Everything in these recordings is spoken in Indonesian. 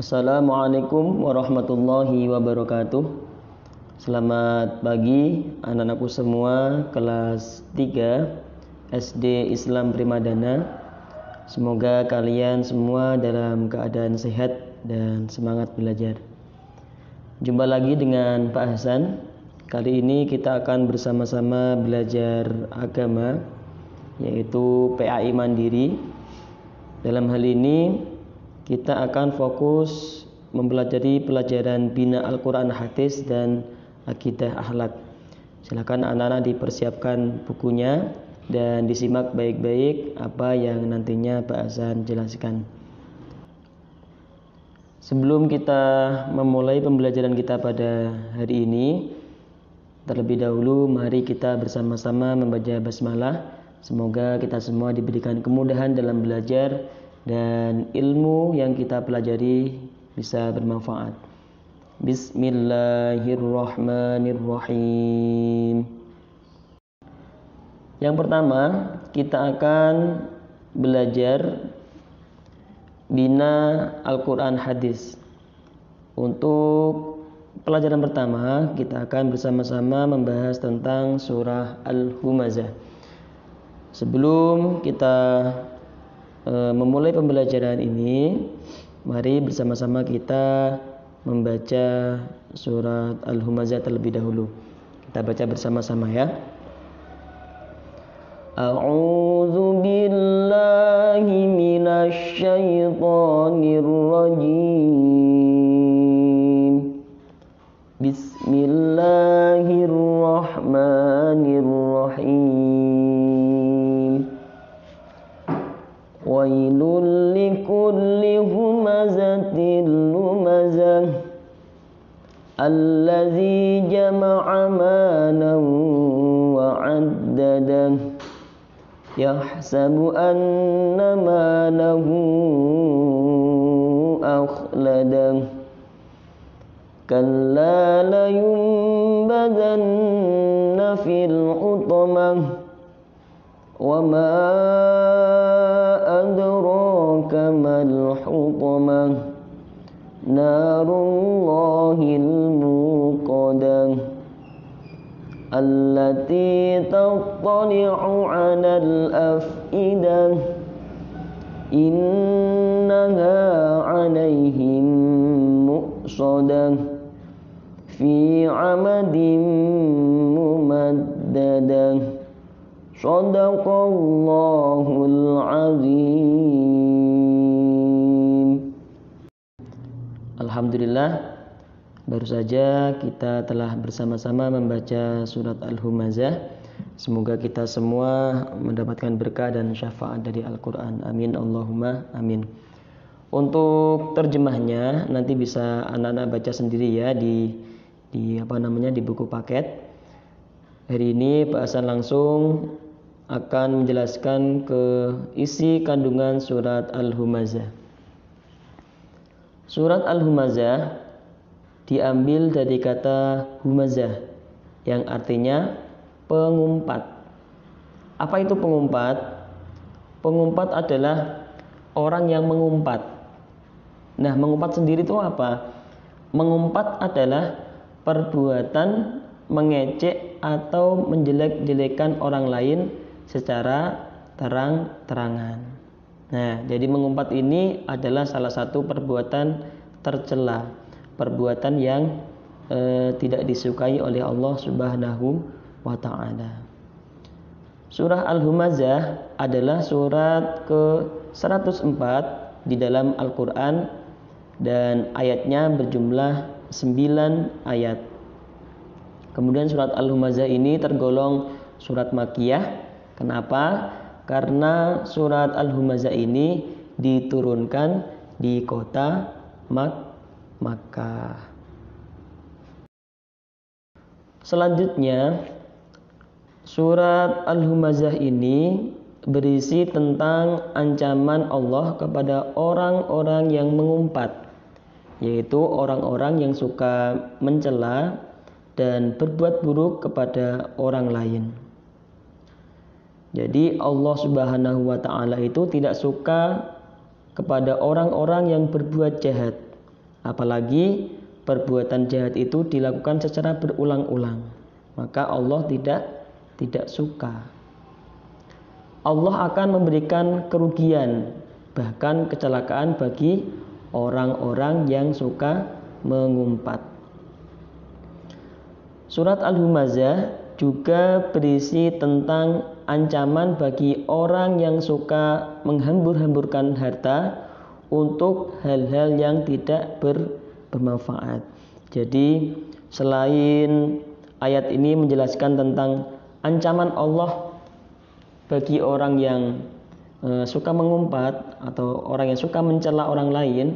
Assalamualaikum warahmatullahi wabarakatuh. Selamat pagi anak-anakku semua kelas 3 SD Islam Primadana. Semoga kalian semua dalam keadaan sehat dan semangat belajar. Jumpa lagi dengan Pak Hasan. Kali ini kita akan bersama-sama belajar agama, yaitu PAI Mandiri. Dalam hal ini kita akan fokus mempelajari pelajaran bina Al-Quran Hadis dan akidah akhlak. Silakan anak-anak dipersiapkan bukunya dan disimak baik-baik apa yang nantinya Pak Hasan jelaskan. Sebelum kita memulai pembelajaran kita pada hari ini, terlebih dahulu mari kita bersama-sama membaca basmalah. Semoga kita semua diberikan kemudahan dalam belajar dan ilmu yang kita pelajari bisa bermanfaat. Bismillahirrahmanirrahim. Yang pertama, kita akan belajar bina Al-Quran Hadis. Untuk pelajaran pertama, kita akan bersama-sama membahas tentang surah Al-Humazah. Sebelum kita memulai pembelajaran ini, mari bersama-sama kita membaca surat Al-Humazah terlebih dahulu. Kita baca bersama-sama ya. A'udzu billahi minasy syaithanir rajim. Bismillahirrahmanirrahim. Wailul likulli humazatil lumazah allazi jama'a malan wa 'addadah yahsabu anna malahu akhladah kalla layunbadanna fil hutamah wa ma adraka mal hutamah narullahil muqadah allati tattali'u 'alal afidah innaha 'alaihim mu'sadah fi 'amadin mumaddadah. Shadaqallahul azim. Alhamdulillah, baru saja kita telah bersama-sama membaca surat Al-Humazah. Semoga kita semua mendapatkan berkah dan syafaat dari Al-Quran. Amin Allahumma amin. Untuk terjemahnya nanti bisa anak-anak baca sendiri ya di buku paket. Hari ini Pak Hasan langsung akan menjelaskan ke isi kandungan surat Al-Humazah. Surat Al-Humazah diambil dari kata humazah yang artinya pengumpat. Apa itu pengumpat? Pengumpat adalah orang yang mengumpat. Nah, mengumpat sendiri itu apa? Mengumpat adalah perbuatan mengejek atau menjelek-jelekan orang lain secara terang-terangan. Nah, jadi mengumpat ini adalah salah satu perbuatan tercela, perbuatan yang tidak disukai oleh Allah Subhanahu wa ta'ala. Surah Al-Humazah adalah surat ke-104 di dalam Al-Quran dan ayatnya berjumlah 9 ayat. Kemudian surat Al-Humazah ini tergolong surat Makkiyah. Kenapa? Karena surat Al-Humazah ini diturunkan di kota Makkah. Selanjutnya, surat Al-Humazah ini berisi tentang ancaman Allah kepada orang-orang yang mengumpat, yaitu orang-orang yang suka mencela dan berbuat buruk kepada orang lain. Jadi Allah Subhanahu wa ta'ala itu tidak suka kepada orang-orang yang berbuat jahat, Apalagi perbuatan jahat itu dilakukan secara berulang-ulang, maka Allah tidak suka. Allah akan memberikan kerugian, bahkan kecelakaan bagi orang-orang yang suka mengumpat. Surat Al-Humazah juga berisi tentang ancaman bagi orang yang suka menghambur-hamburkan harta untuk hal-hal yang tidak bermanfaat. Jadi selain ayat ini menjelaskan tentang ancaman Allah bagi orang yang suka mengumpat atau orang yang suka mencela orang lain,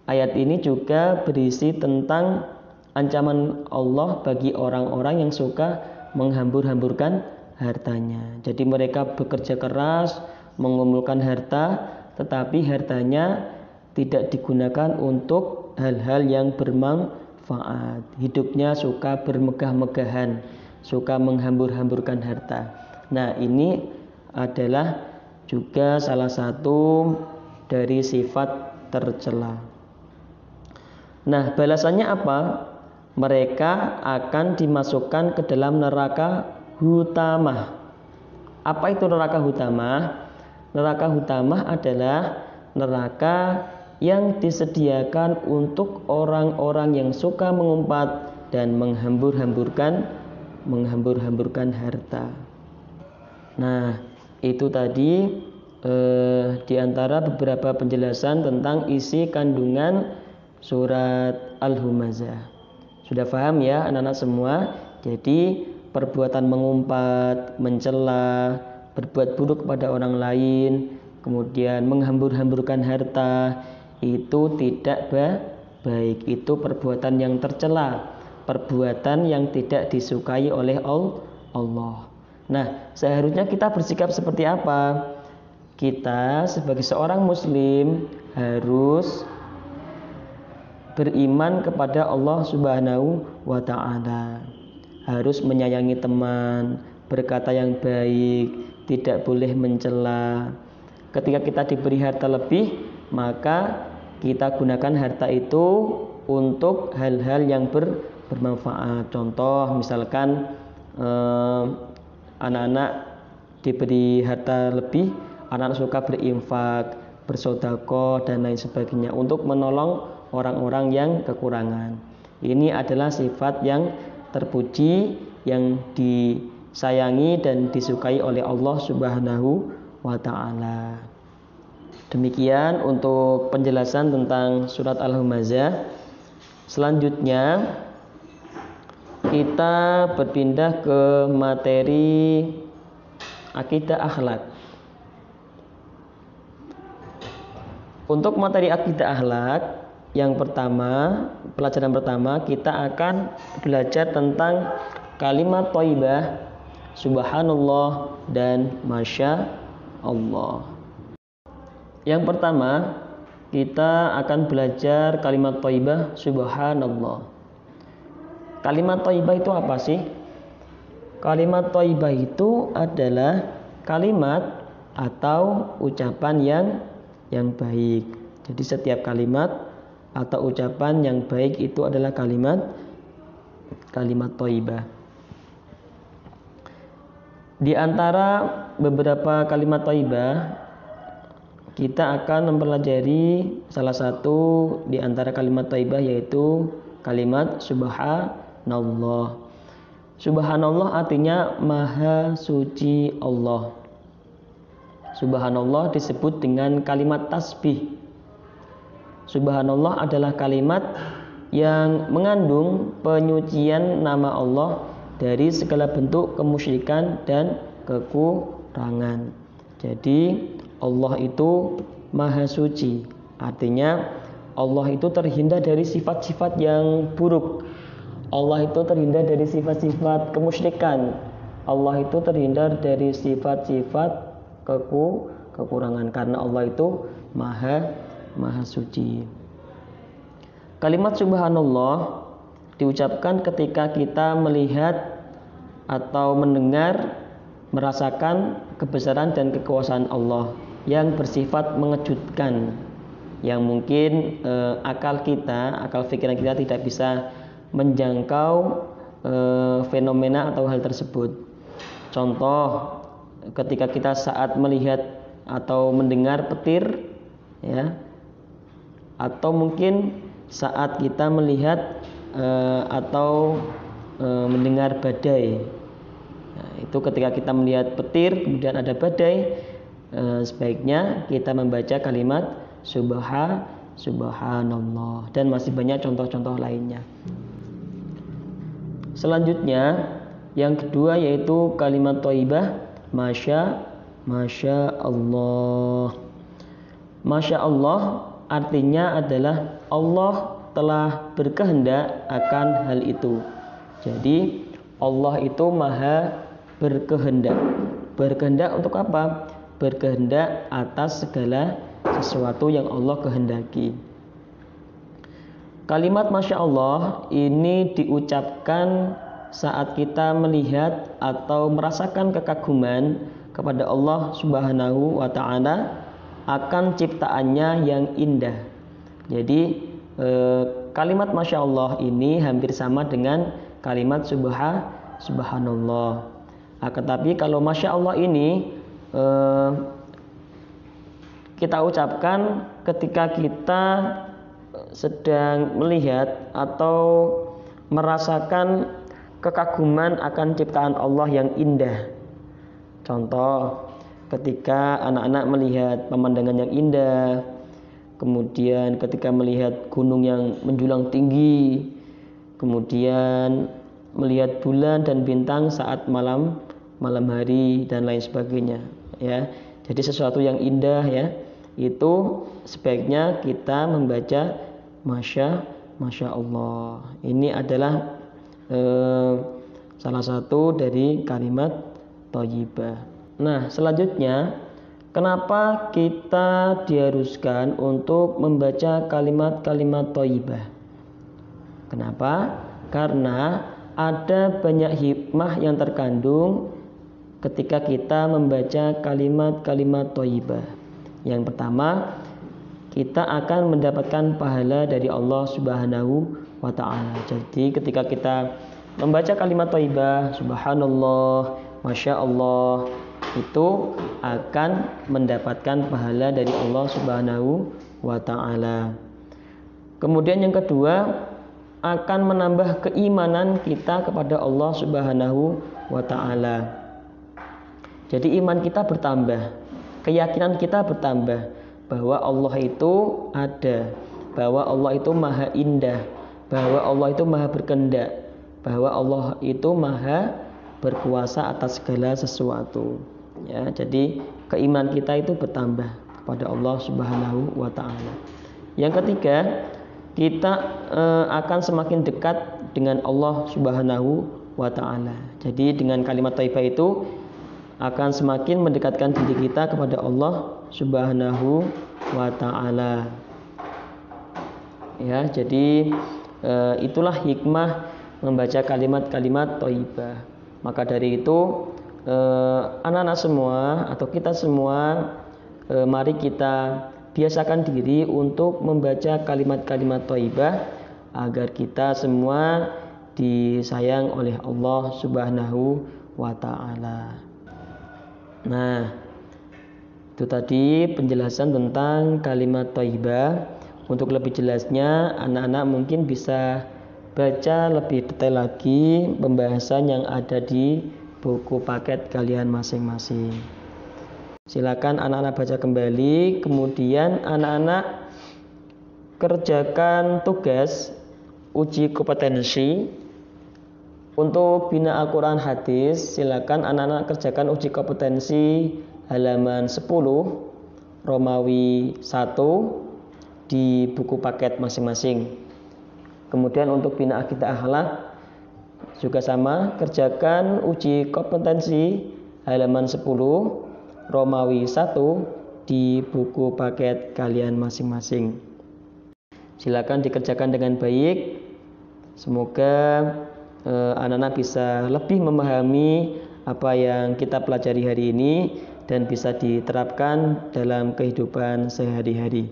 ayat ini juga berisi tentang ancaman Allah bagi orang-orang yang suka menghambur-hamburkan hartanya. Jadi mereka bekerja keras mengumpulkan harta, tetapi hartanya tidak digunakan untuk hal-hal yang bermanfaat. Hidupnya suka bermegah-megahan, suka menghambur-hamburkan harta. Nah, ini adalah juga salah satu dari sifat tercela. Nah, balasannya apa? Mereka akan dimasukkan ke dalam neraka hutamah. Apa itu neraka hutamah? Neraka hutamah adalah neraka yang disediakan untuk orang-orang yang suka mengumpat dan menghambur-hamburkan harta. Nah, itu tadi di antara beberapa penjelasan tentang isi kandungan surat Al-Humazah. Sudah paham ya anak-anak semua? Jadi perbuatan mengumpat, mencela, berbuat buruk kepada orang lain, kemudian menghambur-hamburkan harta, itu tidak baik. Itu perbuatan yang tercela, perbuatan yang tidak disukai oleh Allah. Nah, seharusnya kita bersikap seperti apa? Kita sebagai seorang muslim harus beriman kepada Allah Subhanahu wa ta'ala, harus menyayangi teman, berkata yang baik, tidak boleh mencela. Ketika kita diberi harta lebih, maka kita gunakan harta itu untuk hal-hal yang bermanfaat. Contoh misalkan anak-anak diberi harta lebih, anak suka berinfak, bersedekah dan lain sebagainya untuk menolong orang-orang yang kekurangan. Ini adalah sifat yang terpuji, yang disayangi dan disukai oleh Allah Subhanahu wa ta'ala. Demikian untuk penjelasan tentang surat Al-Humazah. Selanjutnya kita berpindah ke materi akidah akhlak. Untuk materi akidah akhlak, yang pertama, pelajaran pertama kita akan belajar tentang kalimat thayyibah, subhanallah dan masya Allah. Yang pertama, kita akan belajar kalimat thayyibah subhanallah. Kalimat thayyibah itu apa sih? Kalimat thayyibah itu adalah kalimat atau ucapan yang baik. Jadi setiap kalimat atau ucapan yang baik itu adalah kalimat thayyibah. Di antara beberapa kalimat thayyibah, kita akan mempelajari salah satu di antara kalimat thayyibah, yaitu kalimat subhanallah. Subhanallah artinya maha suci Allah. Subhanallah disebut dengan kalimat tasbih. Subhanallah adalah kalimat yang mengandung penyucian nama Allah dari segala bentuk kemusyrikan dan kekurangan. Jadi Allah itu maha suci, artinya Allah itu terhindar dari sifat-sifat yang buruk. Allah itu terhindar dari sifat-sifat kemusyrikan. Allah itu terhindar dari sifat-sifat kekurangan, karena Allah itu maha suci. Kalimat subhanallah diucapkan ketika kita melihat atau mendengar, merasakan kebesaran dan kekuasaan Allah yang bersifat mengejutkan. yang mungkin akal pikiran kita tidak bisa menjangkau fenomena atau hal tersebut. Contoh, ketika kita saat melihat atau mendengar petir, ya, atau mungkin saat kita melihat atau mendengar badai. Nah, itu ketika kita melihat petir kemudian ada badai, sebaiknya kita membaca kalimat subhanallah, dan masih banyak contoh-contoh lainnya. Selanjutnya yang kedua yaitu kalimat thayyibah masya Allah. Masya Allah artinya adalah Allah telah berkehendak akan hal itu. Jadi Allah itu maha berkehendak. Berkehendak untuk apa? Berkehendak atas segala sesuatu yang Allah kehendaki. Kalimat Masya Allah ini diucapkan saat kita melihat atau merasakan kekaguman kepada Allah Subhanahu wa Ta'ala akan ciptaannya yang indah. Jadi kalimat Masya Allah ini hampir sama dengan kalimat subhanallah. Tetapi kalau Masya Allah ini kita ucapkan ketika kita sedang melihat atau merasakan kekaguman akan ciptaan Allah yang indah. Contoh, ketika anak-anak melihat pemandangan yang indah, kemudian ketika melihat gunung yang menjulang tinggi, kemudian melihat bulan dan bintang saat malam hari dan lain sebagainya, ya. Jadi sesuatu yang indah, ya, itu sebaiknya kita membaca Masya Allah. Ini adalah salah satu dari kalimat thayyibah. Nah, selanjutnya, kenapa kita diharuskan untuk membaca kalimat-kalimat thayyibah? Kenapa? Karena ada banyak hikmah yang terkandung ketika kita membaca kalimat-kalimat thayyibah. Yang pertama, kita akan mendapatkan pahala dari Allah Subhanahu wa Ta'ala. Jadi ketika kita membaca kalimat thayyibah, subhanallah, masya Allah, itu akan mendapatkan pahala dari Allah Subhanahu wa Ta'ala. Kemudian yang kedua, akan menambah keimanan kita kepada Allah Subhanahu wa Ta'ala. Jadi iman kita bertambah, keyakinan kita bertambah bahwa Allah itu ada, bahwa Allah itu maha indah, bahwa Allah itu maha berkehendak, bahwa Allah itu maha berkuasa atas segala sesuatu. Ya, jadi keimanan kita itu bertambah kepada Allah Subhanahu wa Ta'ala. Yang ketiga, kita akan semakin dekat dengan Allah Subhanahu wa Ta'ala. Jadi dengan kalimat thayyibah itu akan semakin mendekatkan diri kita kepada Allah Subhanahu wa Ta'ala. Ya, jadi itulah hikmah membaca kalimat-kalimat thayyibah. Maka dari itu anak-anak semua atau kita semua, mari kita biasakan diri untuk membaca kalimat-kalimat thayyibah agar kita semua disayang oleh Allah Subhanahu wa Ta'ala. Nah, itu tadi penjelasan tentang kalimat thayyibah. Untuk lebih jelasnya, anak-anak mungkin bisa baca lebih detail lagi pembahasan yang ada di buku paket kalian masing-masing. Silakan anak-anak baca kembali, kemudian anak-anak kerjakan tugas uji kompetensi untuk bina Al-Quran hadis. Silakan anak-anak kerjakan uji kompetensi halaman 10 Romawi 1 di buku paket masing-masing. Kemudian untuk bina akidah akhlak juga sama, kerjakan uji kompetensi halaman 10 Romawi 1 di buku paket kalian masing-masing. Silakan dikerjakan dengan baik. Semoga anak-anak bisa lebih memahami apa yang kita pelajari hari ini dan bisa diterapkan dalam kehidupan sehari-hari.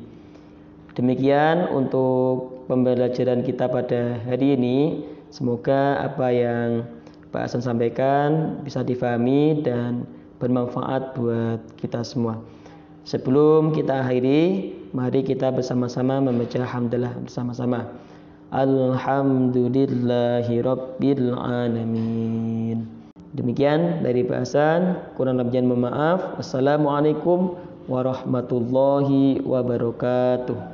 Demikian untuk pembelajaran kita pada hari ini. Semoga apa yang Pak Hasan sampaikan bisa difahami dan bermanfaat buat kita semua. Sebelum kita akhiri, mari kita bersama-sama membaca hamdalah bersama-sama. Alhamdulillahi Rabbil Alamin. Demikian dari Pak Hasan. Kurang lebihnya mohon maaf. Wassalamualaikum warahmatullahi wabarakatuh.